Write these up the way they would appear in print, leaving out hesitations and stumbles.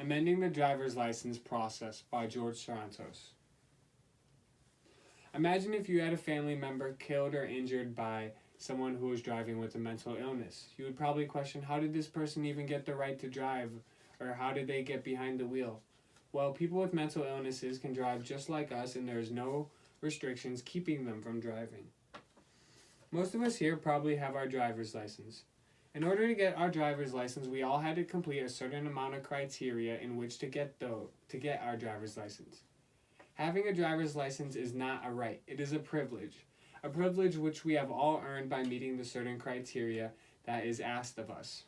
Amending the Driver's License Process by George Sarantos. Imagine if you had a family member killed or injured by someone who was driving with a mental illness. You would probably question, how did this person even get the right to drive, or how did they get behind the wheel? Well, people with mental illnesses can drive just like us, and there's no restrictions keeping them from driving. Most of us here probably have our driver's license. In order to get our driver's license, we all had to complete a certain amount of criteria in which to get our driver's license. Having a driver's license is not a right, it is a privilege which we have all earned by meeting the certain criteria that is asked of us.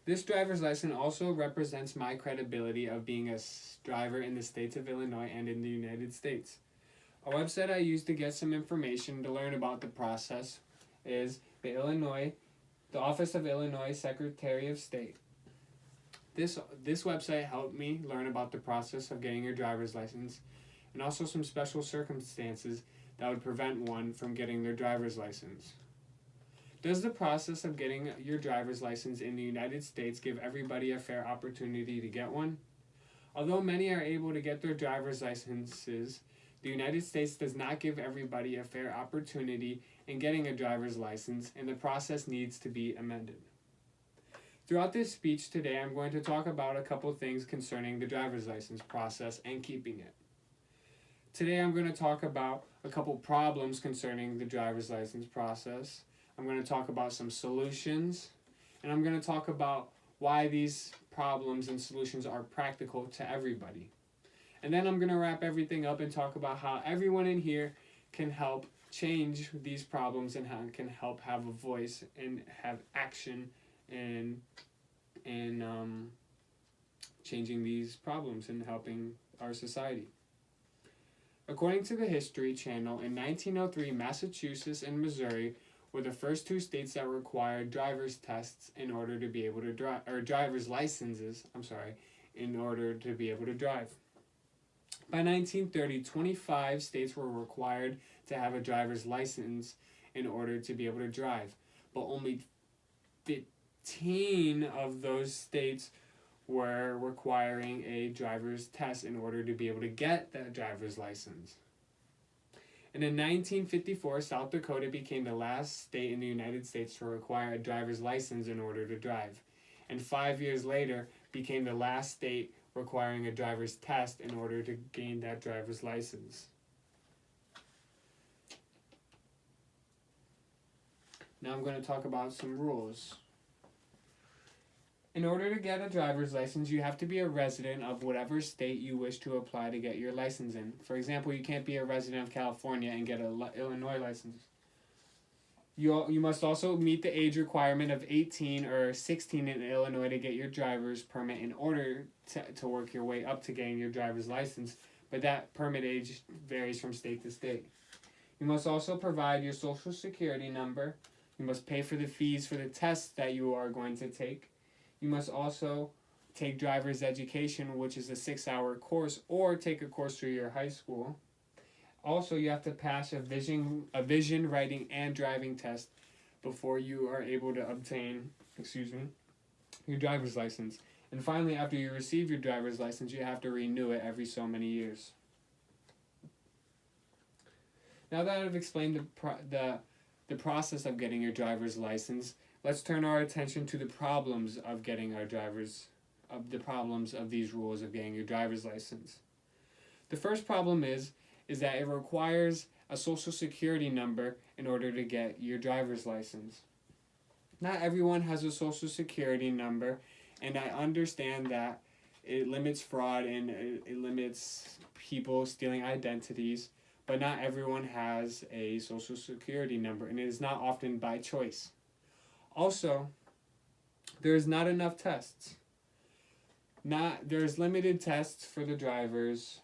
This driver's license also represents my credibility of being a driver in the states of Illinois and in the United States. A website I use to get some information to learn about the process is the Office of Illinois Secretary of State. This website helped me learn about the process of getting your driver's license and also some special circumstances that would prevent one from getting their driver's license. Does the process of getting your driver's license in the United States give everybody a fair opportunity to get one? Although many are able to get their driver's licenses, the United States does not give everybody a fair opportunity in getting a driver's license, and the process needs to be amended. Throughout this speech today, I'm going to talk about a couple things concerning the driver's license process and keeping it. Today I'm going to talk about a couple problems concerning the driver's license process. I'm going to talk about some solutions, and I'm going to talk about why these problems and solutions are practical to everybody. And then I'm going to wrap everything up and talk about how everyone in here can help change these problems and how it can help have a voice and have action in changing these problems and helping our society. According to the History Channel, in 1903, Massachusetts and Missouri were the first two states that required driver's tests in order to be able to drive, or driver's licenses, in order to be able to drive. By 1930, 25 states were required to have a driver's license in order to be able to drive, but only 15 of those states were requiring a driver's test in order to be able to get that driver's license. And in 1954, South Dakota became the last state in the United States to require a driver's license in order to drive, and 5 years later became the last state requiring a driver's test in order to gain that driver's license. Now I'm going to talk about some rules. In order to get a driver's license, you have to be a resident of whatever state you wish to apply to get your license in. For example, you can't be a resident of California and get an Illinois license. You must also meet the age requirement of 18 or 16 in Illinois to get your driver's permit in order to work your way up to getting your driver's license, but that permit age varies from state to state. You must also provide your social security number. You must pay for the fees for the tests that you are going to take. You must also take driver's education, which is a 6-hour course, or take a course through your high school. Also, you have to pass a vision, writing, and driving test before you are able to obtain, your driver's license. And finally, after you receive your driver's license, you have to renew it every so many years. Now that I've explained the process of getting your driver's license, let's turn our attention to the problems of getting the problems of these rules of getting your driver's license. The first problem is that it requires a social security number in order to get your driver's license. Not everyone has a social security number, and I understand that it limits fraud and it limits people stealing identities, but not everyone has a social security number, and it is not often by choice. Also, there is not enough tests. There's limited tests for the driver's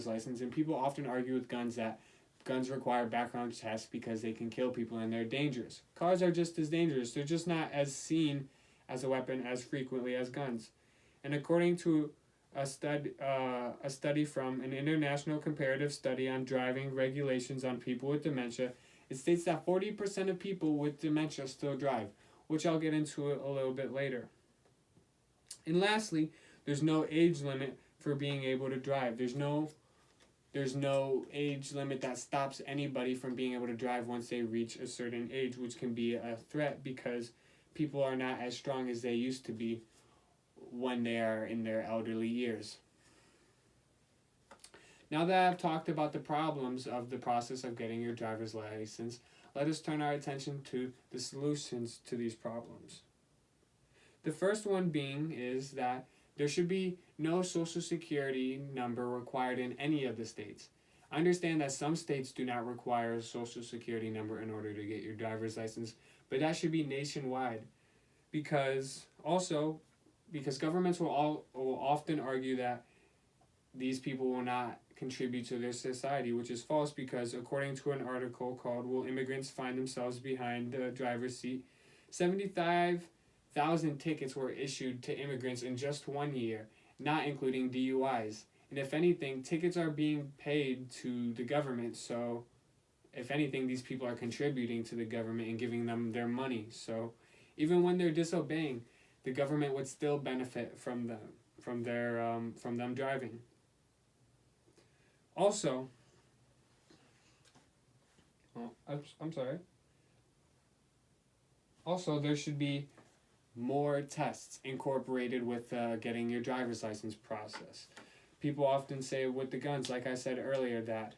license, and people often argue with guns that guns require background tests because they can kill people and they're dangerous. Cars are just as dangerous. They're just not as seen as a weapon as frequently as guns. And according to a study from an international comparative study on driving regulations on people with dementia, it states that 40% of people with dementia still drive, which I'll get into a little bit later. And lastly, there's no age limit for being able to drive. There's no age limit that stops anybody from being able to drive once they reach a certain age, which can be a threat because people are not as strong as they used to be when they are in their elderly years. Now that I've talked about the problems of the process of getting your driver's license, let us turn our attention to the solutions to these problems. The first one being is that there should be no social security number required in any of the states. I understand that some states do not require a social security number in order to get your driver's license, but that should be nationwide because governments will often argue that these people will not contribute to their society, which is false because according to an article called "Will Immigrants Find Themselves Behind the Driver's Seat?", 75,000 tickets were issued to immigrants in just 1 year, not including DUIs. And if anything, tickets are being paid to the government, so if anything, these people are contributing to the government and giving them their money. So even when they're disobeying, the government would still benefit from them driving. Also, I'm sorry. Also, there should be more tests incorporated with getting your driver's license process. People often say with the guns, like I said earlier, that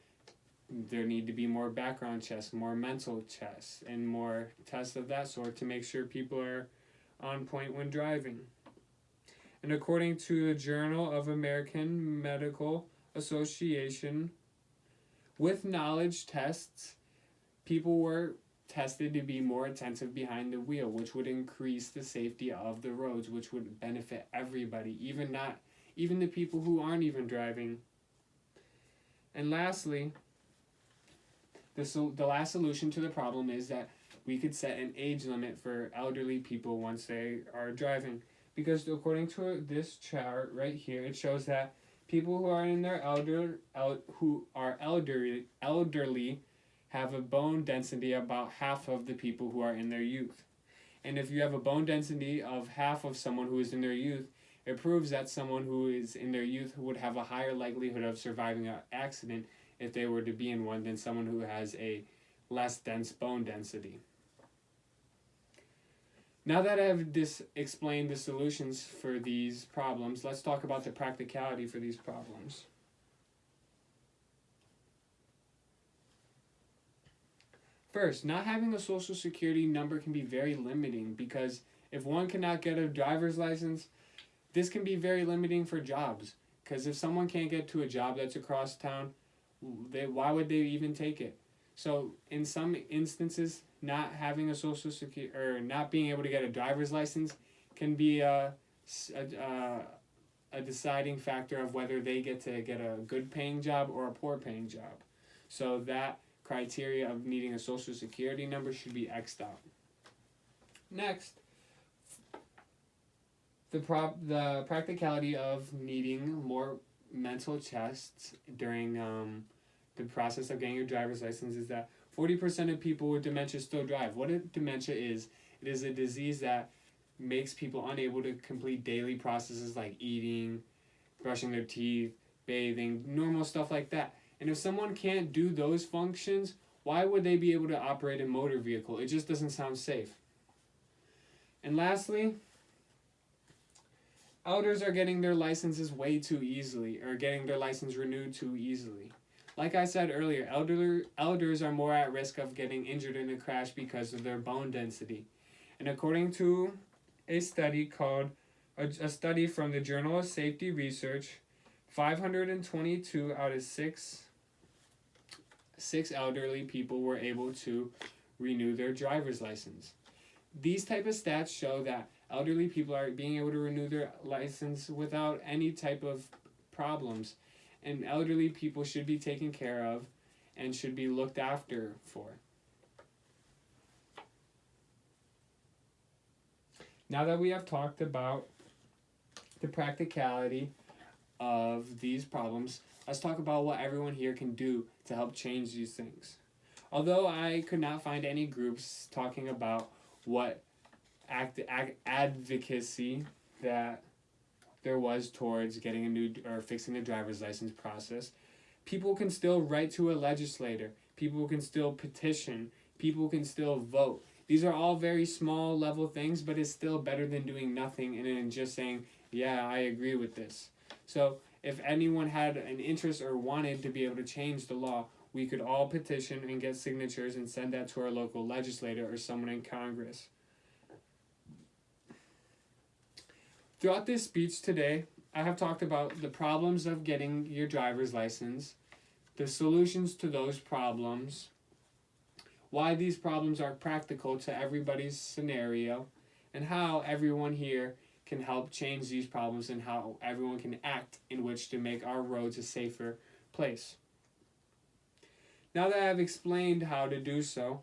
there need to be more background checks, more mental tests, and more tests of that sort to make sure people are on point when driving. And according to the Journal of American Medical Association, with knowledge tests, people were tested to be more attentive behind the wheel, which would increase the safety of the roads, which would benefit everybody, even the people who aren't even driving. And lastly, the last solution to the problem is that we could set an age limit for elderly people once they are driving. Because according to this chart right here, it shows that people who are in their elderly have a bone density about half of the people who are in their youth. And if you have a bone density of half of someone who is in their youth, it proves that someone who is in their youth would have a higher likelihood of surviving an accident if they were to be in one than someone who has a less dense bone density. Now that I have explained the solutions for these problems, let's talk about the practicality for these problems. First, not having a social security number can be very limiting because if one cannot get a driver's license, this can be very limiting for jobs. Because if someone can't get to a job that's across town, why would they even take it? So in some instances, not having a social security or not being able to get a driver's license can be a deciding factor of whether they get to get a good paying job or a poor paying job. So that criteria of needing a social security number should be X'd out. Next, the practicality of needing more mental tests during the process of getting your driver's license is that 40% of people with dementia still drive. What dementia is, it is a disease that makes people unable to complete daily processes like eating, brushing their teeth, bathing, normal stuff like that. And if someone can't do those functions, why would they be able to operate a motor vehicle? It just doesn't sound safe. And lastly, elders are getting their licenses way too easily, or getting their license renewed too easily. Like I said earlier, elders are more at risk of getting injured in a crash because of their bone density. And according to a study from the Journal of Safety Research, 522 out of six elderly people were able to renew their driver's license. These type of stats show that elderly people are being able to renew their license without any type of problems. And elderly people should be taken care of and should be looked after for. Now that we have talked about the practicality of these problems, let's talk about what everyone here can do to help change these things. Although I could not find any groups talking about what advocacy that there was towards getting a new or fixing the driver's license process, people can still write to a legislator. People can still petition. People can still vote. These are all very small level things, but it's still better than doing nothing and then just saying, yeah, I agree with this. So if anyone had an interest or wanted to be able to change the law, we could all petition and get signatures and send that to our local legislator or someone in Congress. Throughout this speech today, I have talked about the problems of getting your driver's license, the solutions to those problems, why these problems are practical to everybody's scenario, and how everyone here can help change these problems and how everyone can act in which to make our roads a safer place. Now that I've explained how to do so,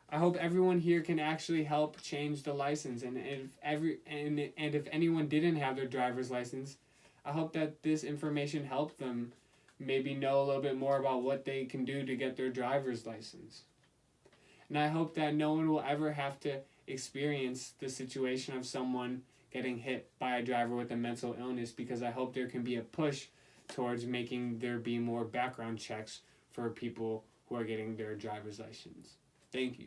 I hope everyone here can actually help change the license, and if anyone didn't have their driver's license, I hope that this information helped them maybe know a little bit more about what they can do to get their driver's license. And I hope that no one will ever have to experience the situation of someone getting hit by a driver with a mental illness, because I hope there can be a push towards making there be more background checks for people who are getting their driver's license. Thank you.